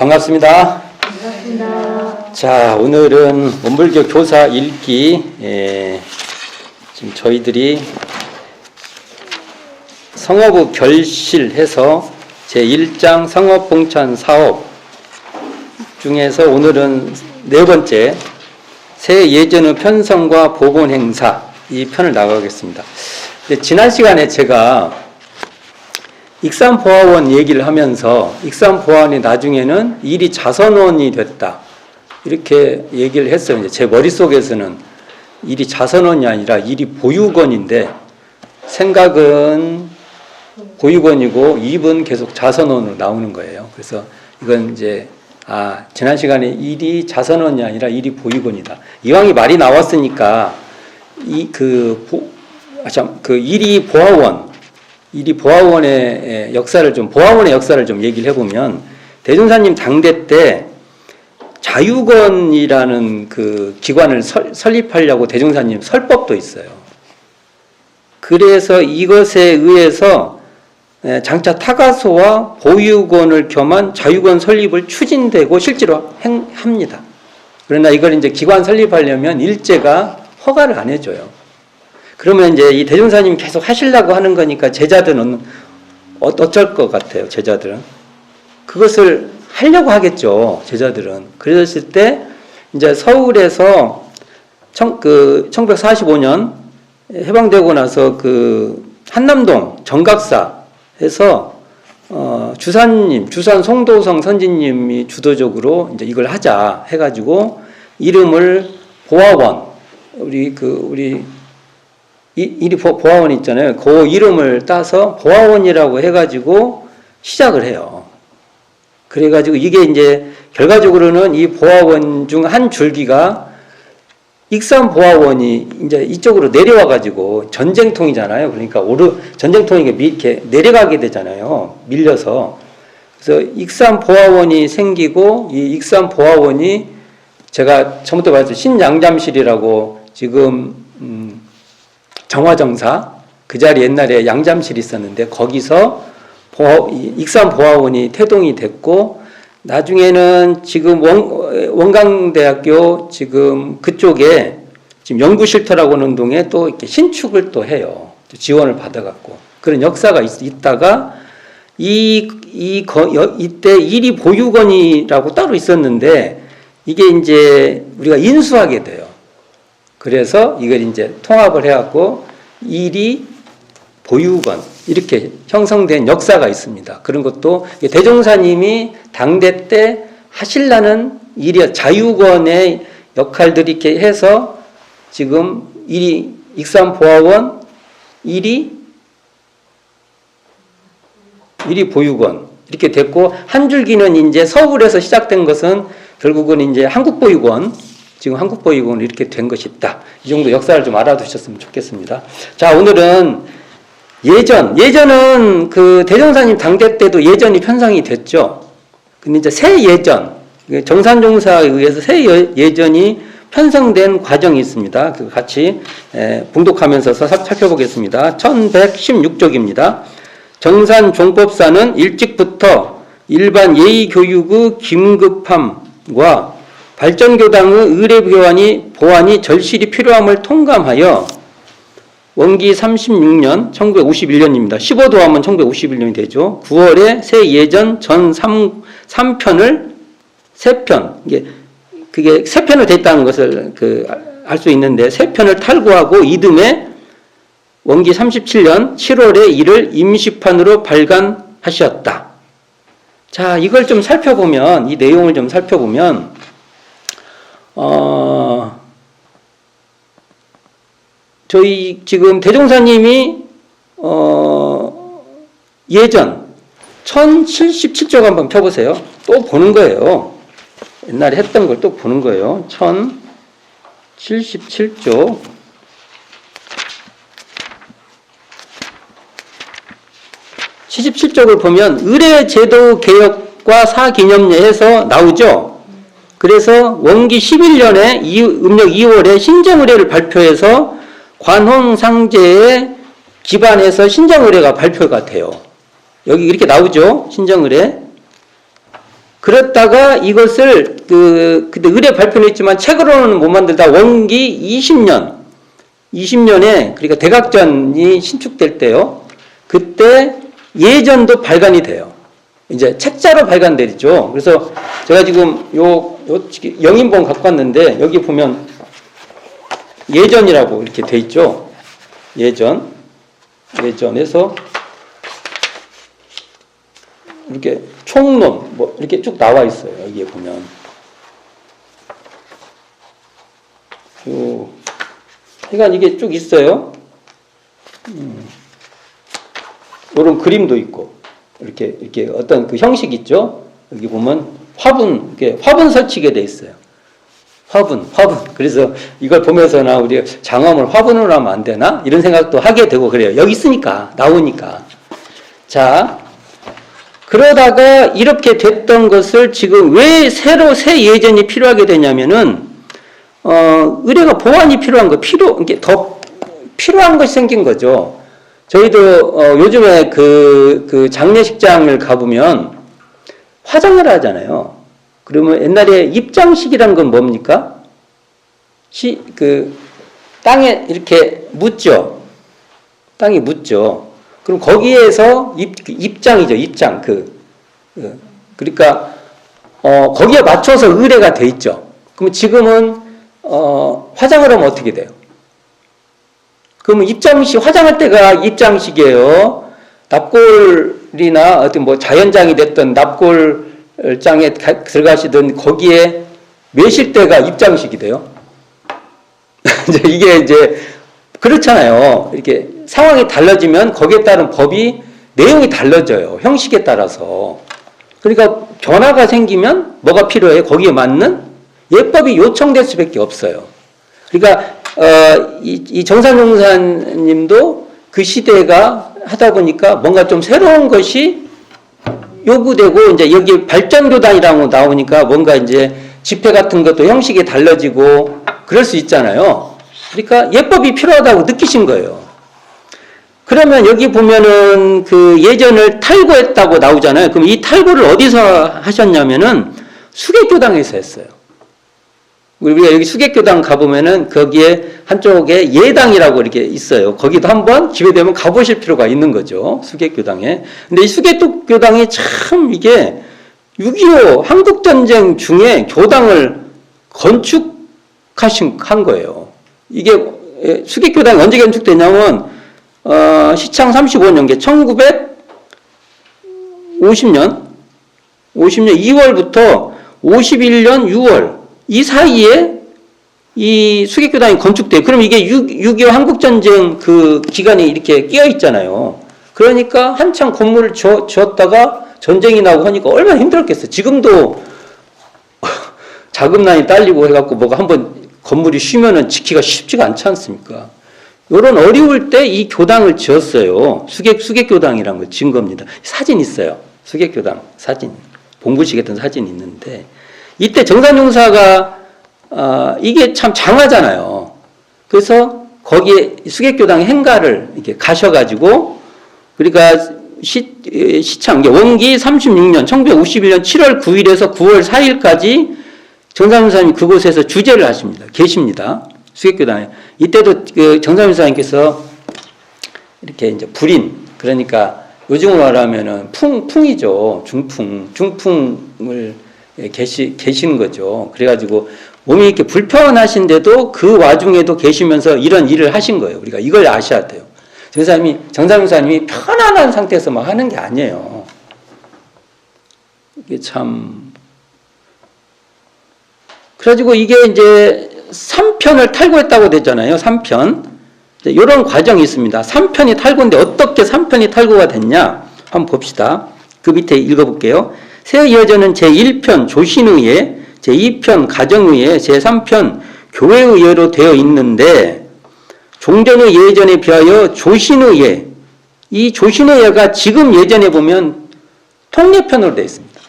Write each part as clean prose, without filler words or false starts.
반갑습니다. 반갑습니다. 자, 오늘은 원불교 교사 읽기, 지금 저희들이 성업의 결실해서 제1장 성업봉천 사업 중에서 오늘은 네 번째 새 예전의 편성과 보본 행사 이 편을 나가겠습니다. 지난 시간에 제가 익산보화원 얘기를 하면서 익산보화원이 나중에는 일이 자선원이 됐다 이렇게 얘기를 했어요. 이제 제 머릿속에서는 일이 자선원이 아니라 일이 보육원인데 생각은 보육원이고 입은 계속 자선원으로 나오는 거예요. 그래서 이건 이제 지난 시간에 일이 자선원이 아니라 일이 보육원이다. 이왕이 말이 나왔으니까 일이 보화원의 역사를 보화원의 역사를 좀 얘기를 해보면 대종사님 당대 때 자유건이라는 그 기관을 설립하려고 대종사님 설법도 있어요. 그래서 이것에 의해서 장차 타가소와 보육원을 겸한 자유건 설립을 추진되고 실제로 합니다. 그러나 이걸 이제 기관 설립하려면 일제가 허가를 안 해줘요. 그러면 이제 이 대종사님이 계속 하시려고 하는 거니까 제자들은 어쩔 것 같아요, 제자들은. 그것을 하려고 하겠죠, 제자들은. 그랬을 때, 이제 서울에서 1945년 해방되고 나서 한남동 정각사에서 주산 송도성 선지님이 주도적으로 이제 이걸 하자 해가지고 이름을 보화원, 일이 보화원 있잖아요. 그 이름을 따서 보화원이라고 해가지고 시작을 해요. 그래가지고 이게 이제 결과적으로는 이 보화원 중 한 줄기가 익산보화원이 이제 이쪽으로 내려와가지고 전쟁통이잖아요. 그러니까 전쟁통이 이렇게 내려가게 되잖아요. 밀려서. 그래서 익산보화원이 생기고 이 익산보화원이 제가 처음부터 말했죠. 신양잠실이라고 지금 정화정사 그 자리 옛날에 양잠실이 있었는데 거기서 익산보화원이 태동이 됐고 나중에는 지금 원광대학교 지금 그쪽에 지금 연구실터라고 하는 동에 또 이렇게 신축을 또 해요. 지원을 받아갖고 그런 역사가 있다가 이때 일이 보육원이라고 따로 있었는데 이게 이제 우리가 인수하게 돼요. 그래서 이걸 이제 통합을 해갖고 일이 보육원 이렇게 형성된 역사가 있습니다. 그런 것도 대종사님이 당대 때 하실라는 일이 자유권의 역할들이 이렇게 해서 지금 일이 익산보화원 일이 보육원 이렇게 됐고 한 줄기는 이제 서울에서 시작된 것은 결국은 이제 한국보육원 지금 한국보육원으로 이렇게 된 것이 있다. 이 정도 역사를 좀 알아두셨으면 좋겠습니다. 자, 오늘은 예전은 대종사님 당대 때도 예전이 편성이 됐죠. 근데 이제 새 예전, 정산종사에 의해서 새 예전이 편성된 과정이 있습니다. 같이 봉독하면서 살펴보겠습니다. 1116쪽입니다. 정산종법사는 일찍부터 일반 예의교육의 긴급함과 발전교당의 의례보완이 절실히 필요함을 통감하여 원기 36년 1951년입니다. 15도하면 1951년이 되죠. 9월에 새 예전 전 3편을 3편 그게 3편을 됐다는 것을 알 수 있는데 3편을 탈고하고 이듬해 원기 37년 7월에 이를 임시판으로 발간하셨다. 자, 이걸 좀 살펴보면 이 내용을 좀 살펴보면 저희 지금 대종사님이 예전 1077쪽 한번 펴보세요. 또 보는 거예요. 옛날에 했던 걸 또 보는 거예요. 1077쪽 77쪽을 보면 의례제도 개혁과 사기념례에서 나오죠. 그래서 원기 11년에 음력 2월에 신정의례를 발표해서 관홍상제에 기반해서 신정의례가 발표가 돼요. 여기 이렇게 나오죠. 신정의례. 그랬다가 이것을 그때 의뢰 발표는 했지만 책으로는 못 만들다 원기 20년에 그러니까 대각전이 신축될 때요. 그때 예전도 발간이 돼요. 이제 책자로 발간되죠. 그래서 제가 지금 요 영인본 갖고 왔는데 여기 보면 예전이라고 이렇게 돼 있죠. 예전에서 이렇게 총론 뭐 이렇게 쭉 나와 있어요. 여기에 보면 그러니까 이게 쭉 있어요. 이런 그림도 있고 이렇게 어떤 그 형식 있죠. 여기 보면 화분 이렇게 화분 설치게 돼 있어요. 화분. 그래서 이걸 보면서나 우리 장엄을 화분으로 하면 안 되나 이런 생각도 하게 되고 그래요. 여기 있으니까 나오니까. 자. 그러다가 이렇게 됐던 것을 지금 왜 새로 새 예전이 필요하게 되냐면은 의뢰가 보완이 필요한 거 이게 더 필요한 것이 생긴 거죠. 저희도 요즘에 그 장례식장을 가보면 화장을 하잖아요. 그러면 옛날에 입장식이라는 건 뭡니까? 땅에 이렇게 묻죠. 땅이 묻죠. 그럼 거기에서 입장이죠. 입장. 그러니까, 거기에 맞춰서 의뢰가 돼 있죠. 그럼 지금은, 화장을 하면 어떻게 돼요? 그러면 화장할 때가 입장식이에요. 납골이나 어떤 뭐 자연장이 됐던 납골장에 들어가시던 거기에 매실 때가 입장식이 돼요. 이게 그렇잖아요. 이렇게 상황이 달라지면 거기에 따른 법이 내용이 달라져요. 형식에 따라서. 그러니까 변화가 생기면 뭐가 필요해요? 거기에 맞는 예법이 요청될 수밖에 없어요. 그러니까 이 정산용사님도 그 시대가 하다 보니까 뭔가 좀 새로운 것이 요구되고 이제 여기 발전교단이라고 나오니까 뭔가 이제 집회 같은 것도 형식이 달라지고 그럴 수 있잖아요. 그러니까 예법이 필요하다고 느끼신 거예요. 그러면 여기 보면은 그 예전을 탈고했다고 나오잖아요. 그럼 이 탈고를 어디서 하셨냐면은 수계교당에서 했어요. 우리가 여기 수계교당 가보면은 거기에 한쪽에 예당이라고 이렇게 있어요. 거기도 한번 기회 되면 가보실 필요가 있는 거죠. 수계교당에. 근데 이 수계교당이 참 이게 6.25 한국전쟁 중에 교당을 건축한 거예요. 이게 수계교당이 언제 건축됐냐면 시창 35년경 1950년 2월부터 51년 6월 이 사이에 이 수계교당이 건축돼요. 그럼 이게 6.25 한국전쟁 그 기간에 이렇게 끼어 있잖아요. 그러니까 한참 건물을 지었다가 전쟁이 나고 하니까 얼마나 힘들었겠어요. 지금도 자금난이 딸리고 해갖고 뭐가 한번 건물이 쉬면은 지키기가 쉽지가 않지 않습니까? 이런 어려울 때 이 교당을 지었어요. 수계교당이라는 걸 지은 겁니다. 사진 있어요. 수계교당 사진. 봉부시켰던 사진이 있는데 이때 정산용사가 이게 참 장하잖아요. 그래서 거기에 수계교당 행가를 이렇게 가셔가지고 그러니까 시창 원기 36년 1951년 7월 9일에서 9월 4일까지 정산용사님이 그곳에서 주재를 계십니다. 수계교당에. 이때도 그 정산용사님께서 이렇게 이제 불인, 그러니까 요즘으로 말하면은 풍이죠. 중풍을 계시는 거죠. 그래가지고 몸이 이렇게 불편하신데도 그 와중에도 계시면서 이런 일을 하신 거예요. 우리가 이걸 아셔야 돼요. 정산용사님이 편안한 상태에서 막 하는 게 아니에요. 이게 참. 그래가지고 이게 이제 3편을 탈고했다고 됐잖아요. 3편. 이런 과정이 있습니다. 3편이 탈고인데 어떻게 3편이 탈고가 됐냐? 한번 봅시다. 그 밑에 읽어볼게요. 새 예전은 제1편 조신의회, 제2편 가정의회, 제3편 교회의회로 되어 있는데 종전의 예전에 비하여 조신의회, 이 조신의회가 지금 예전에 보면 통례편으로 되어 있습니다.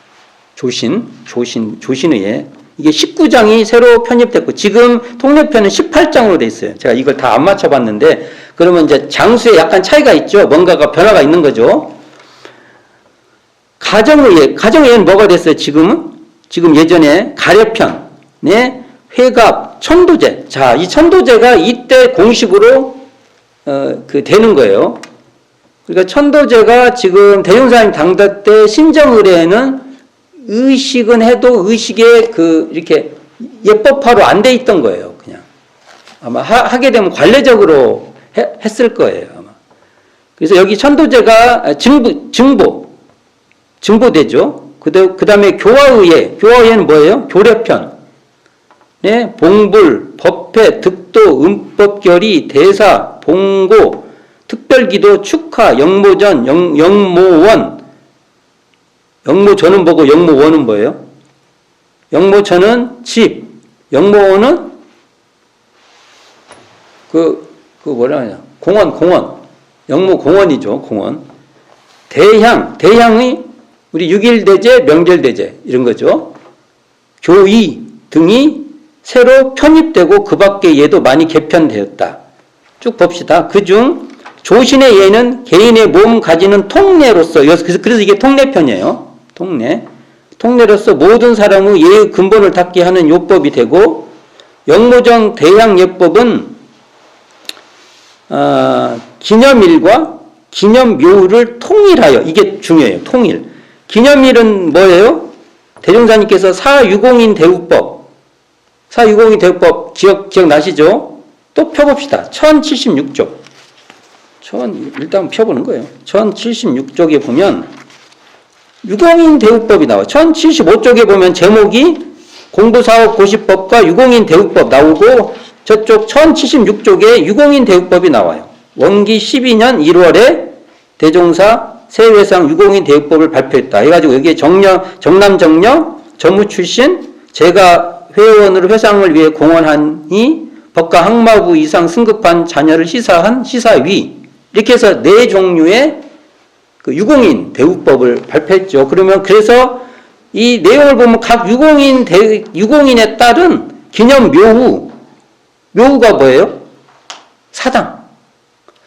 조신의회. 이게 19장이 새로 편입됐고 지금 통례편은 18장으로 되어 있어요. 제가 이걸 다 안 맞춰봤는데 그러면 이제 장수에 약간 차이가 있죠. 뭔가가 변화가 있는 거죠. 가정의예는 뭐가 됐어요? 지금 예전에 가려편의 회갑, 천도제. 자, 이 천도제가 이때 공식으로 되는 거예요. 그러니까 천도제가 지금 대종사님 당대 때 신정의례에는 의식은 해도 의식에 이렇게 예법화로 안 돼 있던 거예요. 그냥 아마 하게 되면 관례적으로 했을 거예요. 아마. 그래서 여기 천도제가 증보되죠. 그 다음에 교화의예는 뭐예요? 교례편. 네, 봉불, 법회, 득도, 음법결의, 대사, 봉고, 특별기도, 축하, 영모전, 영모원. 영모전은 뭐고 영모원은 뭐예요? 영모전은 집, 영모원은 뭐라 하냐? 공원. 영모공원이죠, 공원. 대향이 우리 6.1대제, 명절대제 이런 거죠. 교의 등이 새로 편입되고 그 밖의 예도 많이 개편되었다. 쭉 봅시다. 그중 조신의 예는 개인의 몸 가지는 통례로서, 그래서 이게 통례편이에요. 통례로서 모든 사람의 예의 근본을 닦게 하는 요법이 되고, 영모정 대향 예법은 기념일과 기념묘를 통일하여, 이게 중요해요. 통일. 기념일은 뭐예요? 대종사님께서 사유공인 대우법 기억나시죠? 또 펴봅시다. 1076쪽. 일단 펴보는 거예요. 1076쪽에 보면 유공인 대우법이 나와요. 1075쪽에 보면 제목이 공부사업 고시법과 유공인 대우법 나오고, 저쪽 1076쪽에 유공인 대우법이 나와요. 원기 12년 1월에 대종사 세회상 유공인 대우법을 발표했다. 해가지고 여기에 정남정녀 전무 출신, 제가 회원으로 회상을 위해 공헌하니 법과 항마부 이상 승급한 자녀를 시사한 시사위, 이렇게 해서 4종류의 유공인 대우법을 발표했죠. 그래서 이 내용을 보면 각 유공인에 따른 기념 묘후가 뭐예요? 사당.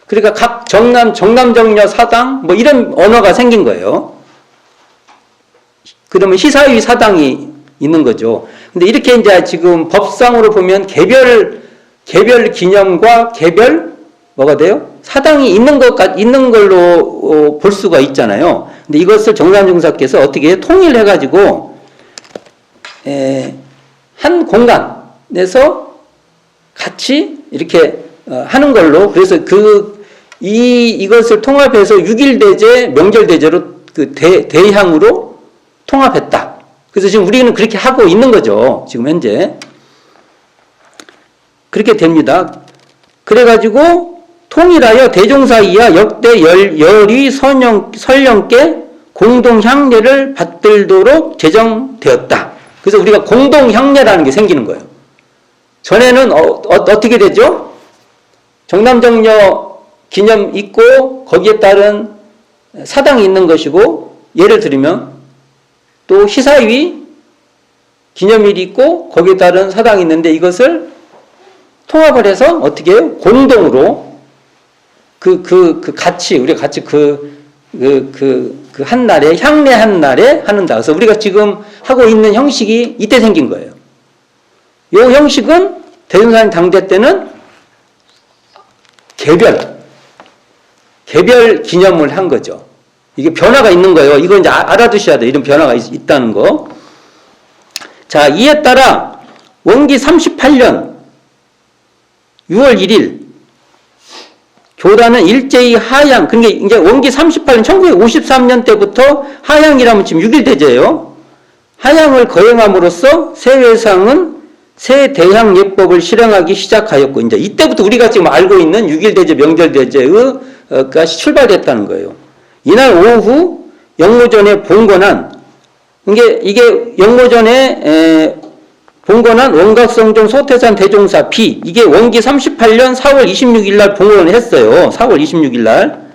그러니까 각 정남정녀 사당 뭐 이런 언어가 생긴 거예요. 그러면 시사위 사당이 있는 거죠. 근데 이렇게 이제 지금 법상으로 보면 개별 기념과 개별 뭐가 돼요? 사당이 있는 걸로 볼 수가 있잖아요. 근데 이것을 정남정사께서 어떻게 통일해가지고 한 공간에서 같이 이렇게 하는 걸로, 그래서 이것을 통합해서 6.1대제, 명절대제로 대향으로 통합했다. 그래서 지금 우리는 그렇게 하고 있는 거죠. 지금 현재. 그렇게 됩니다. 그래가지고 통일하여 대종사 이하 역대 열위 설령께 공동향례를 받들도록 제정되었다. 그래서 우리가 공동향례라는 게 생기는 거예요. 전에는 어떻게 되죠? 정남정녀 기념 있고 거기에 따른 사당이 있는 것이고, 예를 들면 또 시사위 기념일이 있고 거기에 따른 사당이 있는데, 이것을 통합을 해서 어떻게 해요? 공동으로 같이 우리가 같이 한 날에 향례 한 날에 하는다. 그래서 우리가 지금 하고 있는 형식이 이때 생긴 거예요. 이 형식은 대종사님 당대 때는 개별 기념을 한 거죠. 이게 변화가 있는 거예요. 이거 이제 알아두셔야 돼요. 이런 변화가 있다는 거. 자, 이에 따라 원기 38년 6월 1일 교단은 일제히 하향, 그러니까 이제 원기 38년 1953년 때부터 하향이라면 지금 6.1대제예요. 하향을 거행함으로써 세회상은 새 대향 예법을 실행하기 시작하였고, 이제 이때부터 우리가 지금 알고 있는 6.1대제, 명절대제가 출발됐다는 거예요. 이날 오후 영모전에 봉건한, 이게 영모전에 봉건한 원각성종 소태산 대종사 B, 이게 원기 38년 4월 26일 날 봉헌을 했어요. 4월 26일 날.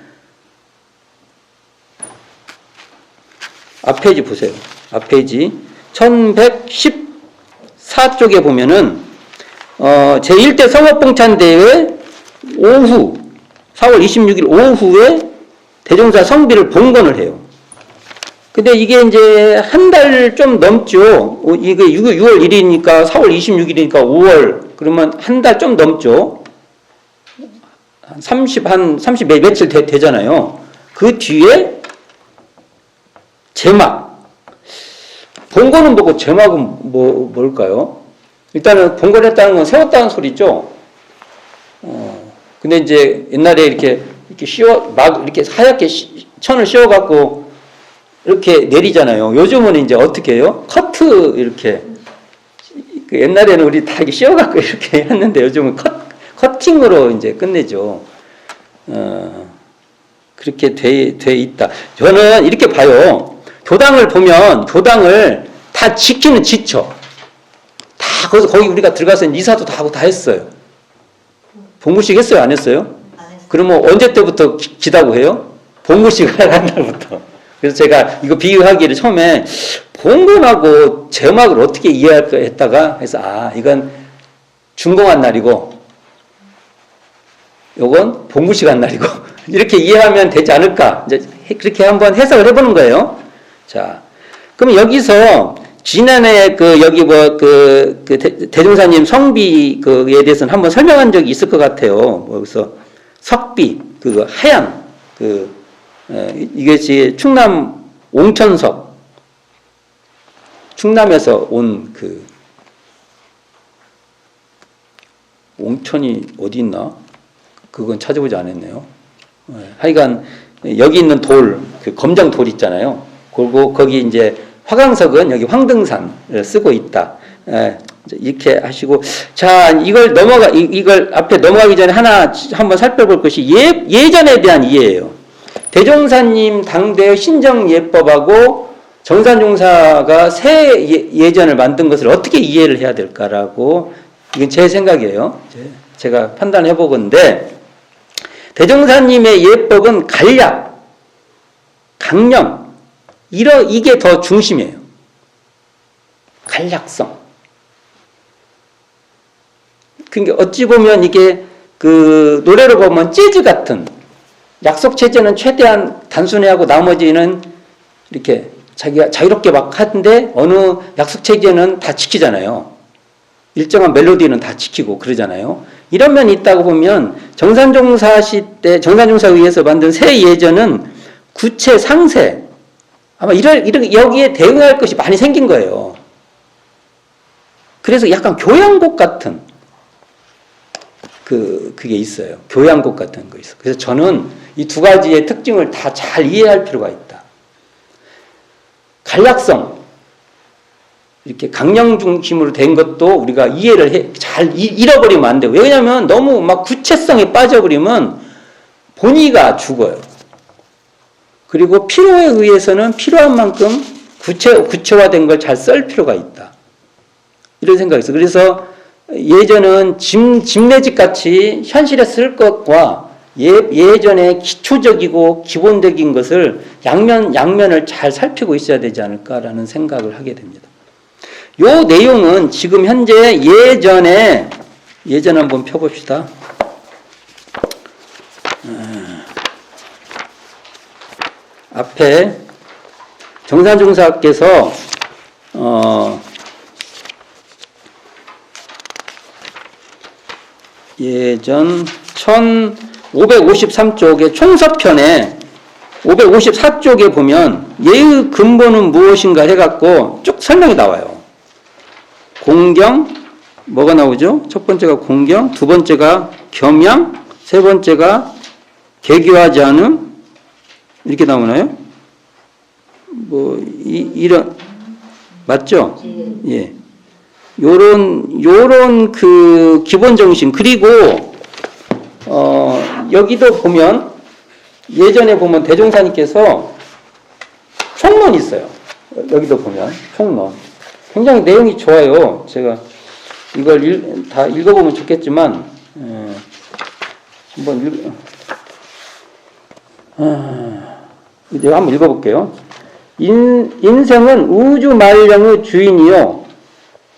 앞페이지 보세요. 앞페이지 1114쪽에 보면은 제1대 성업봉찬대회 오후 4월 26일 오후에 대종사 성비를 봉건을 해요. 근데 이게 이제 한 달 좀 넘죠. 이게 6월 1일이니까 4월 26일이니까 5월. 그러면 한 달 좀 넘죠. 한 30 며칠 되잖아요. 그 뒤에 제막. 본거는 뭐고 제막은 뭘까요? 일단은 본거를 했다는 건 세웠다는 소리죠. 근데 이제 옛날에 이렇게 이렇게 하얗게 천을 씌워갖고 이렇게 내리잖아요. 요즘은 이제 어떻게 해요? 커트 이렇게. 그 옛날에는 우리 다 이렇게 씌워갖고 이렇게 했는데 요즘은 커팅으로 이제 끝내죠. 그렇게 돼 있다. 저는 이렇게 봐요. 교당을 보면 교당을 다 지키는 지쳐. 다 거기 우리가 들어가서 이사도 다 하고 다 했어요. 봉구식 했어요? 안 했어요? 그러면 언제 때부터 기다고 해요? 봉구식 한 날부터. 그래서 제가 이거 비유하기를 처음에 봉건하고 제막을 어떻게 이해할까 했다가 해서 이건 준공한 날이고 요건 봉구식 한 날이고 이렇게 이해하면 되지 않을까. 이제 그렇게 한번 해석을 해보는 거예요. 자, 그럼 여기서 지난해 여기 대종사님 성비 그에 대해서는 한번 설명한 적이 있을 것 같아요. 그래서 석비, 하얀, 이것이 충남 옹천석, 충남에서 온 옹천이 어디 있나? 그건 찾아보지 않았네요. 하여간, 여기 있는 돌, 검정 돌 있잖아요. 그리고 거기 이제 화강석은 여기 황등산을 쓰고 있다. 이렇게 하시고, 자, 이걸 앞에 넘어가기 전에 한번 살펴볼 것이 예전에 대한 이해예요. 대종사님 당대의 신정예법하고 정산종사가 새 예전을 만든 것을 어떻게 이해를 해야 될까라고, 이건 제 생각이에요. 제가 판단해 보건데, 대종사님의 예법은 간략, 강령, 이게 더 중심이에요. 간략성. 그러니까 어찌 보면 이게 노래로 보면 재즈 같은, 약속 체제는 최대한 단순히하고 나머지는 이렇게 자기가 자유롭게 막 하는데 어느 약속 체제는 다 지키잖아요. 일정한 멜로디는 다 지키고 그러잖아요. 이런 면이 있다고 보면 정산종사 시대, 정산종사에 의해서 만든 새 예전은 구체 상세, 아마 여기에 대응할 것이 많이 생긴 거예요. 그래서 약간 교양곡 같은 그게 있어요. 교양곡 같은 거 있어요. 그래서 저는 이 두 가지의 특징을 다 잘 이해할 필요가 있다. 간략성, 이렇게 강령 중심으로 된 것도 우리가 이해를 잘 잃어버리면 안 돼요. 왜냐하면 너무 막 구체성에 빠져버리면 본의가 죽어요. 그리고 필요에 의해서는 필요한 만큼 구체화된 걸 잘 쓸 필요가 있다. 이런 생각이 있어요. 그래서 예전은 집내집 같이 현실에 쓸 것과 예전에 기초적이고 기본적인 것을 양면을 잘 살피고 있어야 되지 않을까라는 생각을 하게 됩니다. 요 내용은 지금 현재 예전 한번 펴봅시다. 앞에 정산종사께서 예전 1553쪽의 총서편에 554쪽에 보면 예의 근본은 무엇인가 해갖고 쭉 설명이 나와요. 공경, 뭐가 나오죠? 첫 번째가 공경, 두 번째가 겸양, 세 번째가 개교하지 않음, 이렇게 나오나요? 이런, 맞죠? 예. 요런 기본 정신, 그리고, 여기도 보면, 예전에 보면 대종사님께서 총론이 있어요. 여기도 보면, 총론. 굉장히 내용이 좋아요. 제가 이걸 다 읽어보면 좋겠지만, 내가 한번 읽어볼게요. 인생은 우주 만령의 주인이요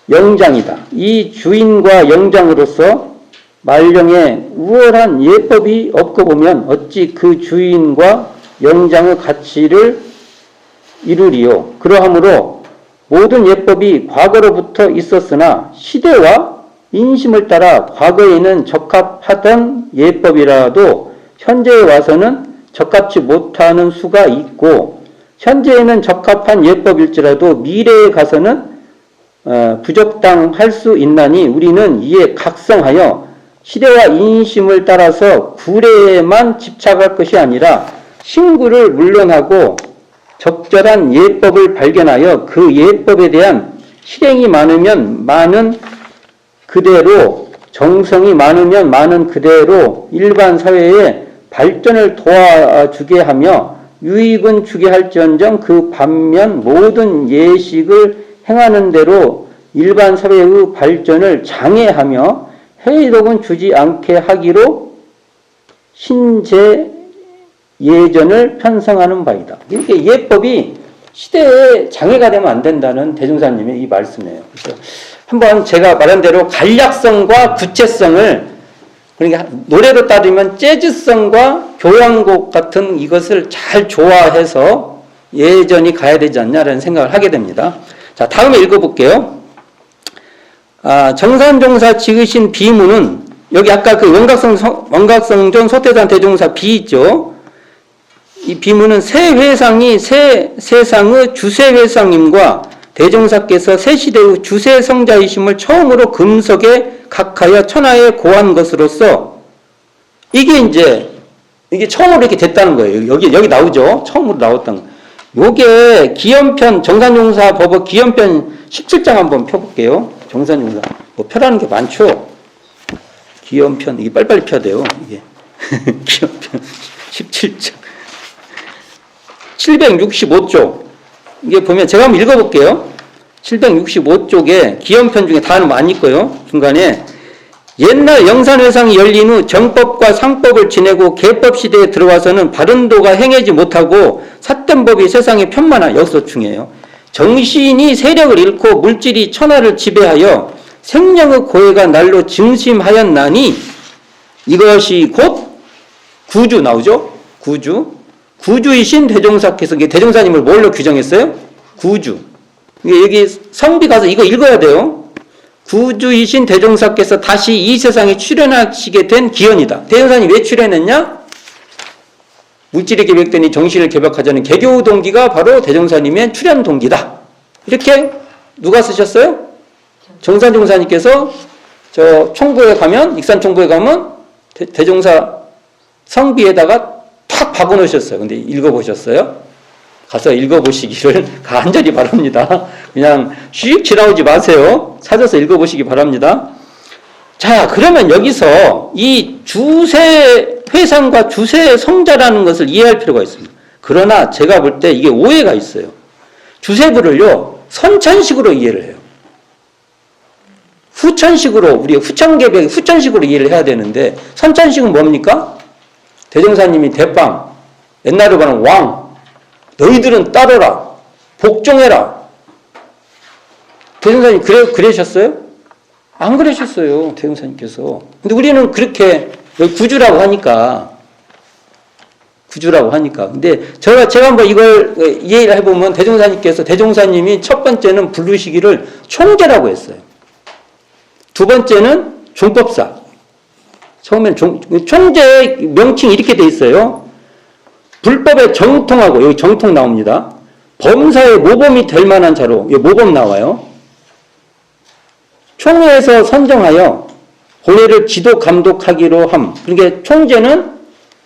영장이다. 이 주인과 영장으로서 만령에 우월한 예법이 없고 보면 어찌 그 주인과 영장의 가치를 이루리요. 그러하므로 모든 예법이 과거로부터 있었으나 시대와 인심을 따라 과거에는 적합하던 예법이라도 현재에 와서는 적합치 못하는 수가 있고 현재에는 적합한 예법일지라도 미래에 가서는 부적당할 수 있나니 우리는 이에 각성하여 시대와 인심을 따라서 구례에만 집착할 것이 아니라 신구를 물론하고 적절한 예법을 발견하여 그 예법에 대한 실행이 많으면 많은 그대로 정성이 많으면 많은 그대로 일반 사회의 발전을 도와주게 하며 유익은 주게 할지언정 그 반면 모든 예식을 행하는 대로 일반 사회의 발전을 장애하며 해이덕은 주지 않게 하기로 신제 예전을 편성하는 바이다. 이렇게 예법이 시대에 장애가 되면 안 된다는 대종사님의 이 말씀이에요. 그래서 한번 제가 말한 대로 간략성과 구체성을 그러니까 노래로 따르면 재즈성과 교향곡 같은 이것을 잘 조화해서 예전이 가야 되지 않냐라는 생각을 하게 됩니다. 자, 다음에 읽어볼게요. 정산종사 지으신 비문은 여기 아까 그 원각성전 소태산 대종사 비 있죠. 이 비문은 새 회상이 새 세상의 주세 회상님과 대종사께서 새 시대의 주세 성자이심을 처음으로 금석에 각하여 천하에 고한 것으로서 이게 처음으로 이렇게 됐다는 거예요. 여기 나오죠. 처음으로 나왔던 거. 요게 기연편 정산용사 법의 기연편 17장 한번 펴볼게요. 정산용사 뭐 펴라는 게 많죠. 기연편 이게 빨리빨리 펴야 돼요. 이게 기연편 17장 765쪽 이게 보면 제가 한번 읽어볼게요. 765쪽에 기연편 중에 다는 많이 있고요. 중간에 옛날 영산회상이 열린 후 정법과 상법을 지내고 계법 시대에 들어와서는 바른도가 행하지 못하고 삿된 법이 세상에 편만하 여기서 중요해요. 정신이 세력을 잃고 물질이 천하를 지배하여 생명의 고해가 날로 증심하였나니 이것이 곧 구주 나오죠? 구주이신 대종사께서 대종사님을 뭘로 규정했어요? 구주. 여기 성비 가서 이거 읽어야 돼요. 구주이신 대종사께서 다시 이 세상에 출현하시게 된 기원이다. 대종사님이 왜 출현했냐? 물질이 개벽되니 정신을 개벽하자는 개교 동기가 바로 대종사님의 출현 동기다. 이렇게 누가 쓰셨어요? 정산종사님께서 저 총부에 가면 익산 총부에 가면 대종사 성비에다가 탁 박아놓으셨어요. 근데 읽어보셨어요? 가서 읽어보시기를 간절히 바랍니다. 그냥 슉 지나오지 마세요. 찾아서 읽어보시기 바랍니다. 자, 그러면 여기서 이 주세 회상과 주세 성자라는 것을 이해할 필요가 있습니다. 그러나 제가 볼 때 이게 오해가 있어요. 주세부를요, 선천식으로 이해를 해요. 후천식으로, 우리 후천계백, 후천식으로 이해를 해야 되는데, 선천식은 뭡니까? 대종사님이 대빵, 옛날로 가는 왕, 너희들은 따르라, 복종해라. 대종사님 그러셨어요? 안 그러셨어요, 대종사님께서. 근데 우리는 그렇게 구주라고 하니까. 근데 제가 한번 이걸 이해를 해보면 대종사님이 첫 번째는 부르시기를 총재라고 했어요. 두 번째는 종법사. 처음엔 총재 명칭이 이렇게 돼 있어요. 불법에 정통하고, 여기 정통 나옵니다. 범사에 모범이 될 만한 자로, 여기 모범 나와요. 총회에서 선정하여 본회를 지도 감독하기로 함. 그러니까 총재는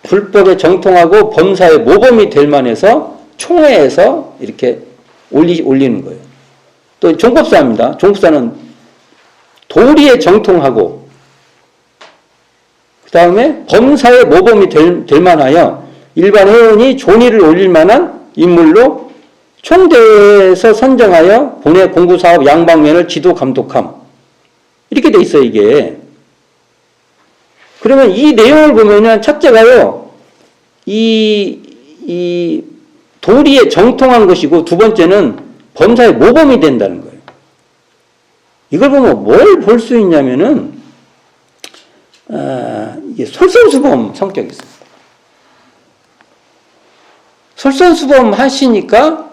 불법에 정통하고 범사에 모범이 될 만해서 총회에서 이렇게 올리는 거예요. 또 종법사입니다. 종법사는 도리에 정통하고 그 다음에 범사에 모범이 될 만하여 일반 회원이 존의를 올릴 만한 인물로 총대에서 선정하여 본회 공구사업 양방면을 지도 감독함. 이렇게 돼 있어요, 이게. 그러면 이 내용을 보면은 첫째가요, 이 도리에 정통한 것이고 두 번째는 범사에 모범이 된다는 거예요. 이걸 보면 뭘 볼 수 있냐면은, 이게 솔선수범 성격이 있어요. 솔선수범 하시니까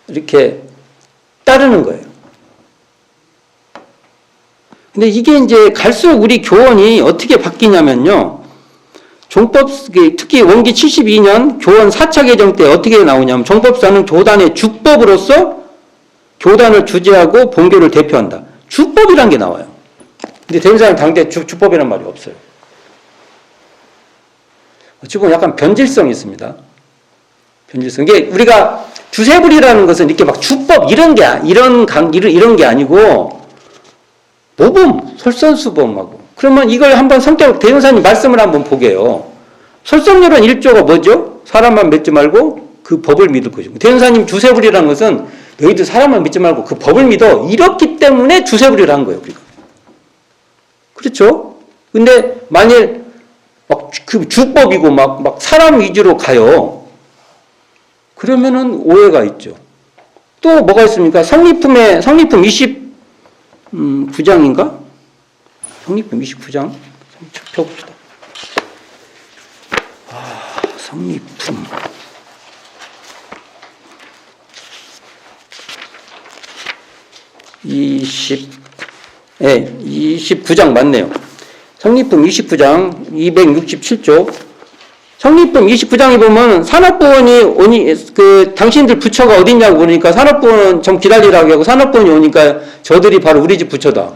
이렇게 따르는 거예요. 근데 이게 이제 갈수록 우리 교원이 어떻게 바뀌냐면요. 종법, 특히 원기 72년 교원 4차 개정 때 어떻게 나오냐면 종법사는 교단의 주법으로서 교단을 주재하고 본교를 대표한다. 주법이란 게 나와요. 근데 대민사는 당대 주법이란 말이 없어요. 어찌 보면 약간 변질성이 있습니다. 변질성. 이게 우리가 주세불이라는 것은 이렇게 막 주법 이런 게 아니고 모범, 솔선수범하고. 그러면 이걸 한번 대종사님 말씀을 한번 보게요. 설성열은 1조가 뭐죠? 사람만 믿지 말고 그 법을 믿을 것이고. 대종사님 주세불이라는 것은 너희들 사람만 믿지 말고 그 법을 믿어. 이렇기 때문에 주세불이를 한 거예요. 우리가. 그렇죠? 근데 만일 막 그 주법이고 막 사람 위주로 가요. 그러면은 오해가 있죠. 또 뭐가 있습니까? 성립품 29장인가? 성립품 29장. 펴봅시다. 성립품. 29장 맞네요. 성립품 29장 267조. 성립품 29장에 보면 산업부원이 당신들 부처가 어딨냐고 그러니까 산업부원 좀 기다리라고 하고 산업부원이 오니까 저들이 바로 우리 집 부처다.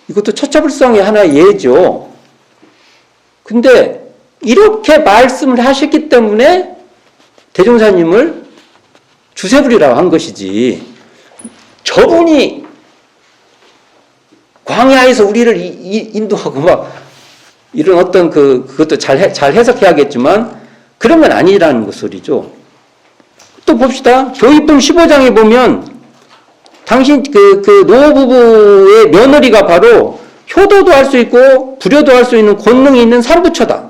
이것도 처처불성의 하나의 예죠. 근데 이렇게 말씀을 하셨기 때문에 대종사님을 주세불이라고 한 것이지 저분이 광야에서 우리를 인도하고 막 이런 어떤 그것도 잘 해석해야겠지만 그런 건 아니라는 것 소리죠. 또 봅시다. 교육품 15장에 보면 당신 노부부의 며느리가 바로 효도도 할 수 있고 불효도 할 수 있는 권능이 있는 삼부처다.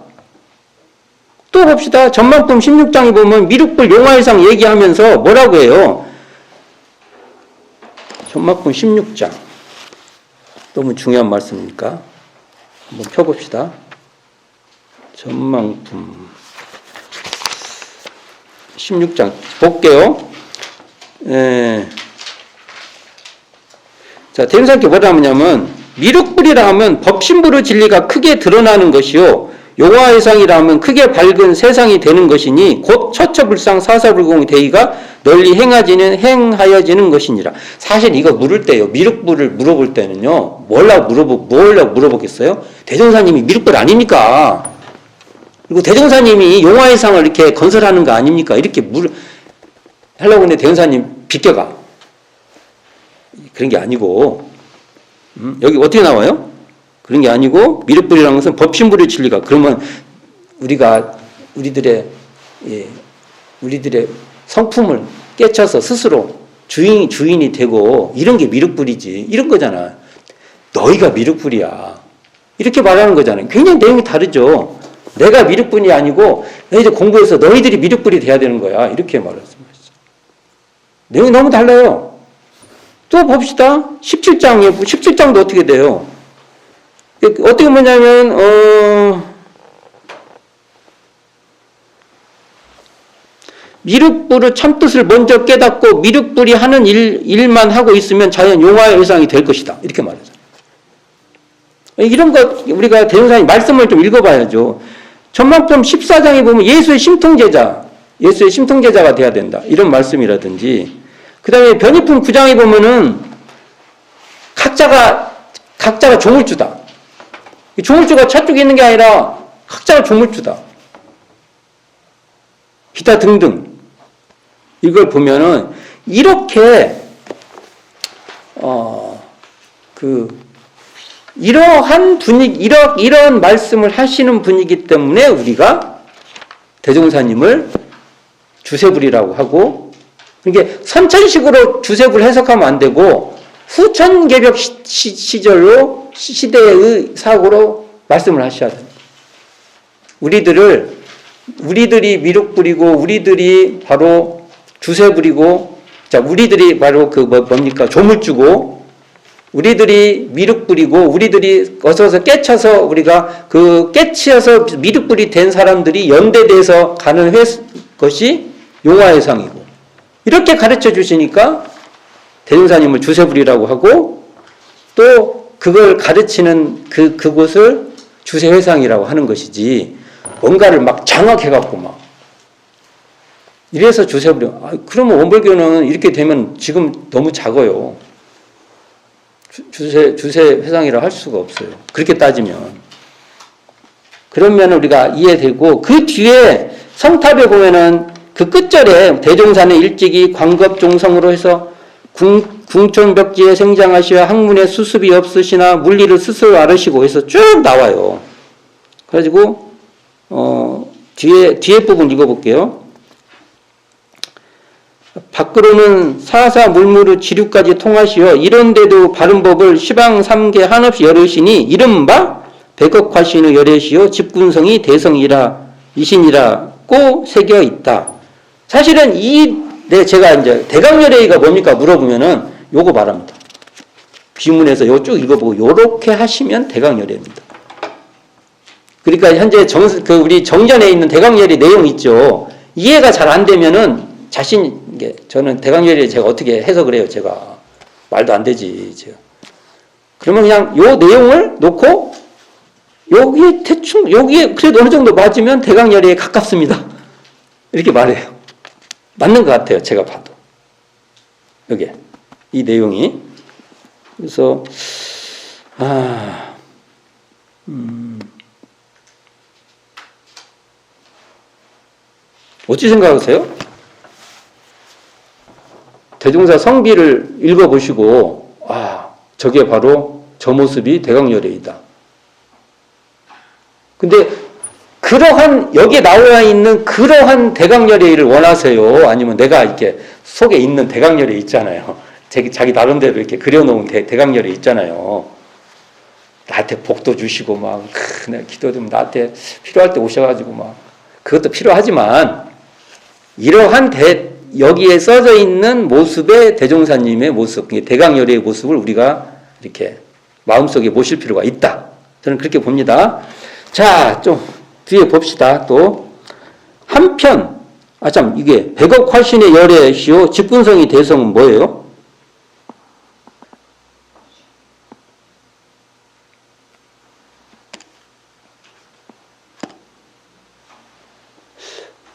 또 봅시다. 전만품 16장에 보면 미륵불 용화의상 얘기하면서 뭐라고 해요? 전만품 16장. 너무 중요한 말씀이니까 한번 펴봅시다. 전만품 16장 볼게요. 자, 대명사께 뭐라 하냐면 미륵불이라 하면 법신부의 진리가 크게 드러나는 것이요 용화의상이라 하면 크게 밝은 세상이 되는 것이니 곧 처처불상 사사불공의 대의가 널리 행하여지는 것이니라. 사실 이거 물을 때요. 미륵불을 물어볼 때는요. 뭐라고 물어보겠어요? 대종사님이 미륵불 아닙니까? 그리고 대종사님이 용화의상을 이렇게 건설하는 거 아닙니까? 이렇게 하려고 했는데 대종사님 비껴가. 그런 게 아니고 여기 어떻게 나와요? 그런 게 아니고 미륵불이라는 것은 법신불의 진리가 그러면 우리들의 성품을 깨쳐서 스스로 주인이 되고 이런 게 미륵불이지 이런 거잖아. 너희가 미륵불이야 이렇게 말하는 거잖아요. 굉장히 내용이 다르죠. 내가 미륵불이 아니고 너희들 공부해서 너희들이 미륵불이 돼야 되는 거야 이렇게 말했습니다. 내용이 너무 달라요. 또 봅시다. 17장도 어떻게 돼요? 어떻게 보냐면 미륵불의 참뜻을 먼저 깨닫고 미륵불이 하는 일만 하고 있으면 자연 용화의 의상이 될 것이다. 이렇게 말하죠. 이런 것 우리가 대종사님 말씀을 좀 읽어봐야죠. 전만품 14장에 보면 예수의 심통제자가 돼야 된다. 이런 말씀이라든지 그 다음에 변희품 9장에 보면은 각자가 조물주다. 조물주가 저쪽에 있는 게 아니라 각자가 조물주다. 기타 등등. 이걸 보면은 이렇게 이러한 분위기, 이런 말씀을 하시는 분이기 때문에 우리가 대종사님을 주세불이라고 하고 이게 선천식으로 주세불 해석하면 안 되고 후천개벽 시절로 시대의 사고로 말씀을 하셔야 됩니다. 우리들이 미륵불이고 우리들이 바로 주세불이고 자 우리들이 바로 뭡니까 조물주고 우리들이 미륵불이고 우리들이 어서서 깨쳐서 우리가 깨치어서 미륵불이 된 사람들이 연대돼서 가는 것이 용화회상이고 이렇게 가르쳐 주시니까 대종사님을 주세불이라고 하고 또 그걸 가르치는 그곳을 주세회상이라고 하는 것이지 뭔가를 막 장악해갖고 막 이래서 주세불이 그러면 원불교는 이렇게 되면 지금 너무 작아요. 주세회상이라 할 수가 없어요. 그렇게 따지면. 그러면 우리가 이해되고 그 뒤에 성탑에 보면은 그 끝절에 대종사는 일찍이 광겁종성으로 해서 궁촌벽지에 생장하시와 학문에 수습이 없으시나 물리를 스스로 앓으시고 해서 쭉 나와요. 그래가지고 뒤에 부분 읽어볼게요. 밖으로는 사사물무르 지류까지 통하시어 이런데도 바른 법을 시방 삼계 한없이 열으시니 이른바 백억화신의 열애시오 집군성이 대성이라 이신이라고 새겨 있다. 사실은 제가 이제 대강열애가 뭡니까 물어보면은 요거 말합니다. 비문에서 요 쭉 읽어보고 요렇게 하시면 대강열애입니다. 그러니까 현재 우리 정전에 있는 대강열애 내용 있죠. 이해가 잘 안 되면은 저는 대강열애 제가 어떻게 해석을 해요, 제가. 말도 안 되지, 제가. 그러면 그냥 요 내용을 놓고, 여기에 그래도 어느 정도 맞으면 대강열애에 가깝습니다. 이렇게 말해요. 맞는 것 같아요, 제가 봐도. 여기에. 이 내용이. 그래서, 어찌 생각하세요? 대종사 성비를 읽어보시고 저게 바로 저 모습이 대강열애이다. 근데 그러한 여기에 나와 있는 그러한 대강열애를 원하세요? 아니면 내가 이렇게 속에 있는 대강열애 있잖아요. 자기 나름대로 이렇게 그려놓은 대강열애 있잖아요. 나한테 복도 주시고 막 내가 기도드리면 나한테 필요할 때 오셔가지고 막 그것도 필요하지만 이러한 여기에 써져 있는 모습의 대종사님의 모습, 대강열애의 모습을 우리가 이렇게 마음속에 모실 필요가 있다. 저는 그렇게 봅니다. 자, 좀 뒤에 봅시다. 또 한편, 이게 백억화신의 열애시오 집군성이 대성은 뭐예요?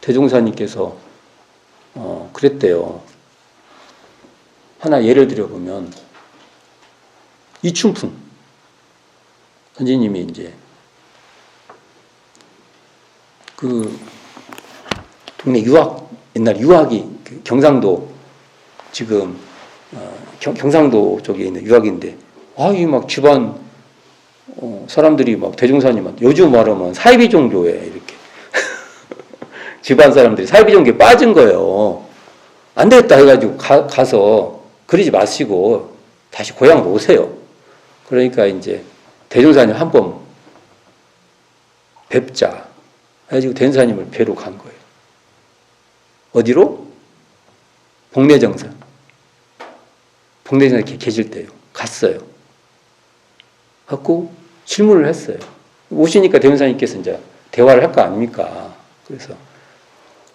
대종사님께서 그랬대요. 하나 예를 들어보면 이춘풍 선지님이 이제 그 동네 옛날 유학이 경상도 지금 경상도 쪽에 있는 유학인데 이 막 집안 사람들이 막 대종사님한테 요즘 말하면 사이비 종교에 이렇게 집안 사람들이 사이비 종교에 빠진 거예요. 안 되겠다 해가지고 가서 그러지 마시고 다시 고향으로 오세요. 그러니까 이제 대종사님 한번 뵙자 해가지고 대종사님을 뵈러 간 거예요. 어디로? 복례정사. 복례정사 이렇게 계실 때요. 갔어요. 갖고 질문을 했어요. 오시니까 대종사님께서 이제 대화를 할 거 아닙니까? 그래서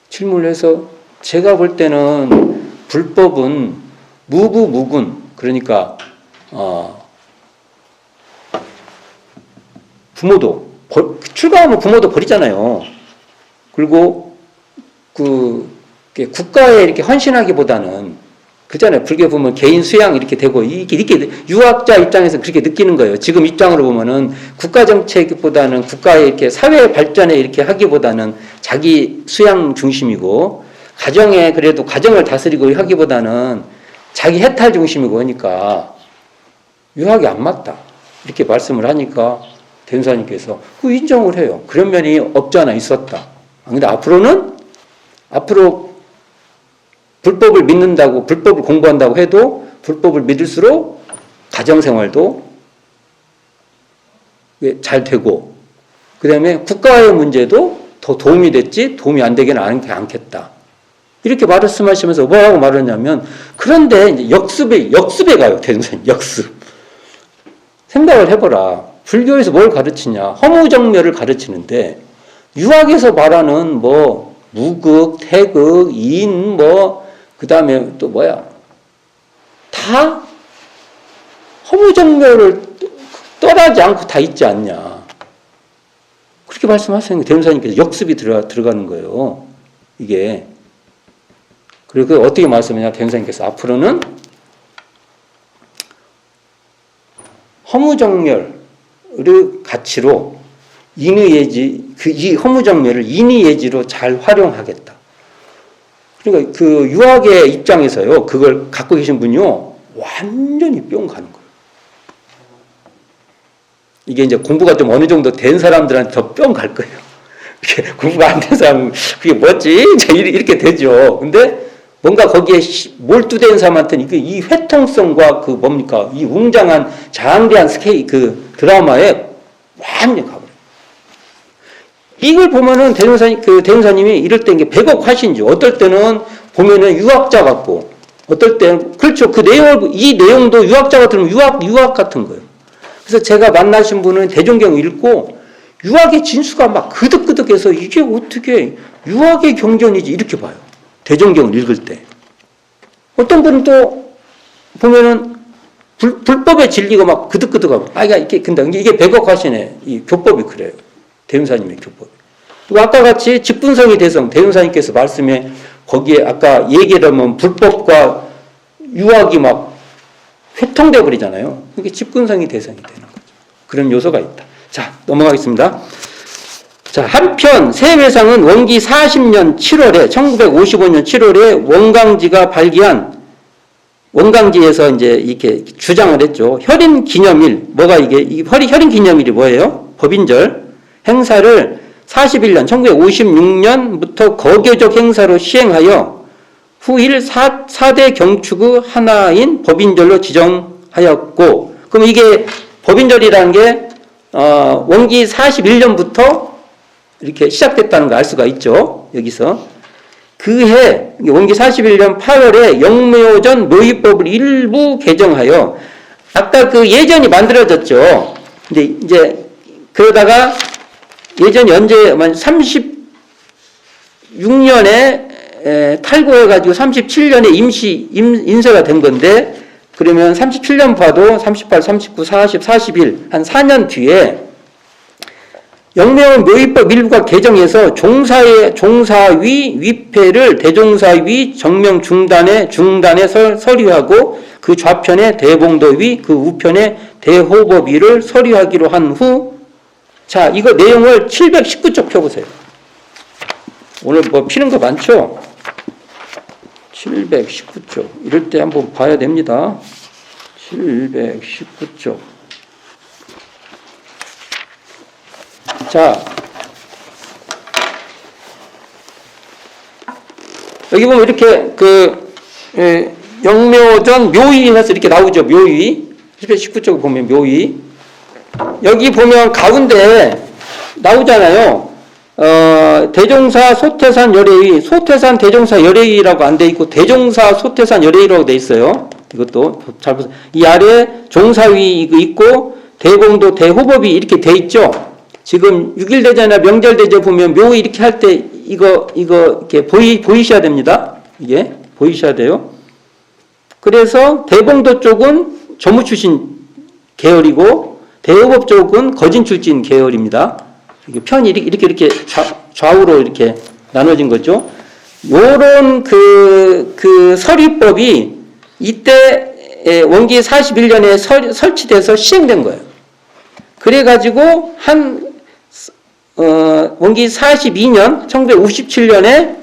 질문을 해서 제가 볼 때는 불법은 무부무군, 그러니까 부모도 출가하면 부모도 버리잖아요. 그리고 국가에 이렇게 헌신하기보다는 그잖아요. 불교 보면 개인 수양 이렇게 되고 이렇게 유학자 입장에서 그렇게 느끼는 거예요. 지금 입장으로 보면은 국가 정책보다는 국가의 이렇게 사회 발전에 이렇게 하기보다는 자기 수양 중심이고 가정에 그래도 가정을 다스리고 하기보다는 자기 해탈 중심이고 하니까 유학이 안 맞다 이렇게 말씀을 하니까 대종사님께서 그 인정을 해요. 그런 면이 없지 않아 있었다. 근데 앞으로 불법을 믿는다고 불법을 공부한다고 해도 불법을 믿을수록 가정생활도 잘 되고 그 다음에 국가의 문제도 더 도움이 됐지 도움이 안 되기는 않겠다. 이렇게 말씀하시면서 뭐라고 말하냐면 그런데 이제 역습에 가요. 대종사님 역습. 생각을 해보라. 불교에서 뭘 가르치냐. 허무정멸을 가르치는데 유학에서 말하는 무극, 태극, 인, 그 다음에 또 뭐야. 다 허무정멸을 떠나지 않고 다 있지 않냐. 그렇게 말씀하시는 대문사님께서 역습이 들어가는 거예요. 이게. 그리고 그 어떻게 말씀하냐. 대문사님께서 앞으로는 허무정멸의 가치로 인의예지, 이 허무정멸을 인의예지로 잘 활용하겠다. 그러니까 그 유학의 입장에서요, 그걸 갖고 계신 분이요, 완전히 뿅 가는 거예요. 이게 이제 공부가 좀 어느 정도 된 사람들한테 더 뿅 갈 거예요. 공부가 안 된 사람은 그게 뭐지? 이렇게 되죠. 근데 뭔가 거기에 몰두된 사람한테는 이 회통성과 그 뭡니까? 이 웅장한 장대한 그 드라마에 완전히 가버려요. 이걸 보면은 대종사님이 이럴 때 이게 백억화신죠. 어떨 때는 보면은 유학자 같고, 어떨 때는, 그렇죠. 이 내용도 유학자가 들으면 유학 같은 거예요. 그래서 제가 만나신 분은 대종경 읽고, 유학의 진수가 막 그득그득해서 이게 어떻게 유학의 경전이지 이렇게 봐요. 대종경을 읽을 때. 어떤 분은 또 보면은 불법의 진리가 막 그득그득하고, 근데 이게 백억화신의 이 교법이 그래요. 대운사님의 교법. 그리고 아까 같이 직분성의 대성, 대운사님께서 말씀에 거기에 아까 얘기를 하면 불법과 유학이 막 회통돼 버리잖아요. 이게 직분성의 대성이 되는 거죠. 그런 요소가 있다. 자, 넘어가겠습니다. 자, 한편 세회상은 원기 40년 7월에 1955년 7월에 원광지가 발기한 원광지에서 이제 이렇게 주장을 했죠. 혈인 기념일, 뭐가 이게 혈인 기념일이 뭐예요? 법인절 행사를 41년 1956년부터 거교적 행사로 시행하여 후일 4대 경축의 하나인 법인절로 지정하였고, 그럼 이게 법인절이라는 게 원기 41년부터 이렇게 시작됐다는 걸 알 수가 있죠. 여기서. 그해 원기 41년 8월에 영묘전 묘의법을 일부 개정하여 아까 그 예전이 만들어졌죠. 근데 이제 그러다가 예전이 언제 36년에 탈고해가지고 37년에 인쇄가 된 건데, 그러면 37년 봐도 38, 39, 40, 41, 한 4년 뒤에 영묘원 묘의법 일부가 개정해서 종사위 위패를 대종사위 정명 중단에 서류하고 그 좌편에 대봉도위 그 우편에 대호법위를 서류하기로 한 후, 자, 이거 내용을 719쪽 펴보세요. 오늘 뭐 피는 거 많죠? 719쪽. 이럴 때 한번 봐야 됩니다. 719쪽. 자, 여기 보면 이렇게 영묘전 묘의 해서 이렇게 나오죠. 묘의. 719쪽 보면 묘의. 여기 보면 가운데 나오잖아요. 대종사 소태산 열애의, 소태산 대종사 열애의라고 안 돼 있고 대종사 소태산 열애의라고 돼 있어요. 이것도 잘 보세요. 이 아래 종사위 있고 대공도 대호법이 이렇게 돼 있죠. 지금 6.1대전이나 명절대전 보면 묘 이렇게 할 때 이거 이렇게 보이셔야 됩니다. 이게 보이셔야 돼요. 그래서 대봉도 쪽은 조무 출신 계열이고 대호법 쪽은 거진 출신 계열입니다. 이게 편이 이렇게 좌우로 이렇게 나눠진 거죠. 요런 그 서리법이 이때 원기 41년에 설치돼서 시행된 거예요. 그래가지고 원기 42년 1957년에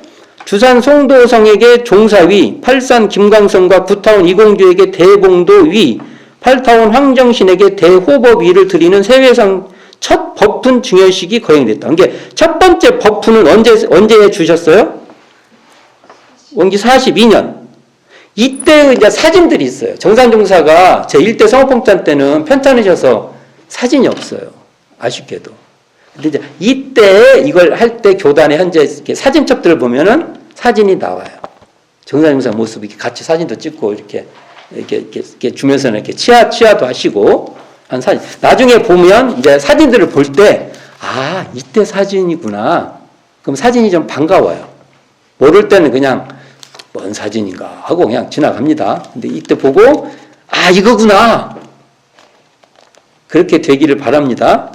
주산 송도성에게 종사위, 팔산 김광성과 구타원 이공주에게 대봉도위, 팔타원 황정신에게 대호법위를 드리는 세회상 첫 법훈 증여식이 거행됐다. 이게 첫 번째 법훈은 언제 주셨어요? 원기 42년. 이때 이제 사진들이 있어요. 정산종사가 제 1대 성업봉찬 때는 편찮으셔서 사진이 없어요. 아쉽게도. 근데 이제 이때 이걸 할 때 교단에 현재 이렇게 사진첩들을 보면은 사진이 나와요. 정산종사 모습 이렇게 같이 사진도 찍고 이렇게 주면서는 이렇게 치아도 하시고 한 사진. 나중에 보면 이제 사진들을 볼 때, 아, 이때 사진이구나. 그럼 사진이 좀 반가워요. 모를 때는 그냥 뭔 사진인가 하고 그냥 지나갑니다. 근데 이때 보고 아 이거구나 그렇게 되기를 바랍니다.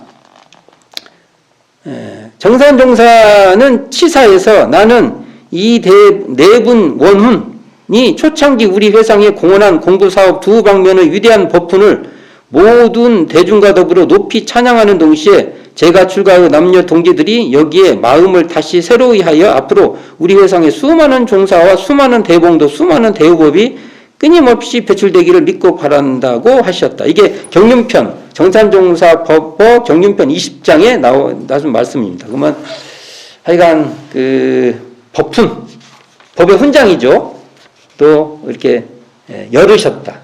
정산종사는 치사에서 나는 이 네분 원훈이 초창기 우리 회상에 공헌한 공부사업 두 방면의 위대한 법훈을 모든 대중과 더불어 높이 찬양하는 동시에 제가 출가의 남녀 동지들이 여기에 마음을 다시 새로이 하여 앞으로 우리 회상에 수많은 종사와 수많은 대봉도 수많은 대우법이 끊임없이 배출되기를 믿고 바란다고 하셨다. 이게 경륜편 정산종사법법 경륜편 20장에 나온 말씀입니다. 그러면 하여간 그 법훈 법의 훈장이죠. 또 이렇게 열으셨다.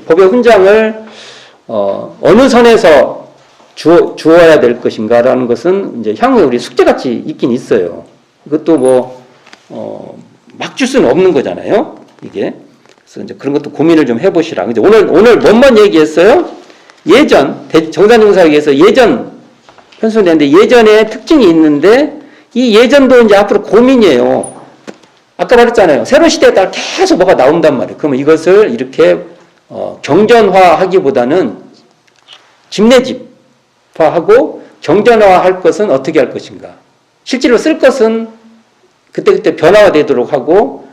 법의 훈장을 어느 선에서 주어야 될 것인가라는 것은 이제 향후에 우리 숙제같이 있긴 있어요. 이것도 막 줄 수는 없는 거잖아요. 이게. 그래서 이제 그런 것도 고민을 좀 해보시라. 이제 오늘 뭔 얘기했어요? 예전, 정산종사에서 예전 편수되는데 예전에 특징이 있는데 이 예전도 이제 앞으로 고민이에요. 아까 말했잖아요. 새로운 시대에 따라 계속 뭐가 나온단 말이에요. 그러면 이것을 이렇게 경전화하기보다는 집내집화하고 경전화할 것은 어떻게 할 것인가. 실제로 쓸 것은 그때그때 변화가 되도록 하고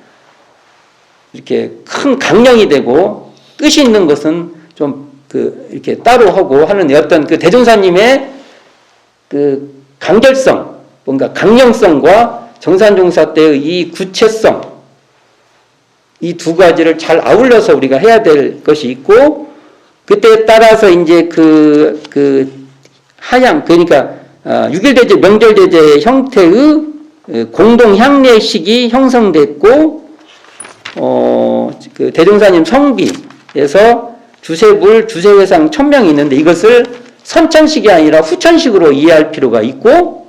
이렇게 큰 강령이 되고 뜻이 있는 것은 좀 이렇게 따로 하고 하는 어떤 그 대종사님의 그 간결성, 뭔가 강령성과 정산종사 때의 이 구체성, 이 두 가지를 잘 아울러서 우리가 해야 될 것이 있고, 그때에 따라서 이제 하양, 그러니까 6.1대제, 명절대제의 형태의 공동향례식이 형성됐고, 그 대종사님 성비에서 주세불, 주세회상 1000명이 있는데 이것을 선천식이 아니라 후천식으로 이해할 필요가 있고,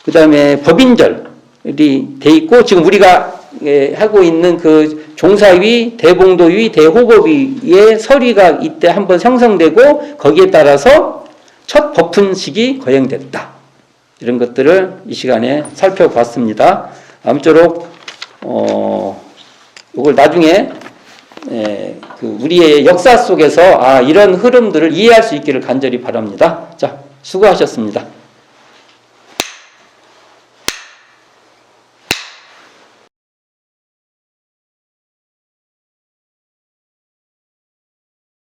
그 다음에 법인절이 돼 있고, 지금 우리가 하고 있는 그 종사위, 대봉도위, 대호법위의 서리가 이때 한번 형성되고 거기에 따라서 첫 법훈식이 거행됐다. 이런 것들을 이 시간에 살펴봤습니다. 아무쪼록 이걸 나중에 우리의 역사 속에서 이런 흐름들을 이해할 수 있기를 간절히 바랍니다. 자, 수고하셨습니다.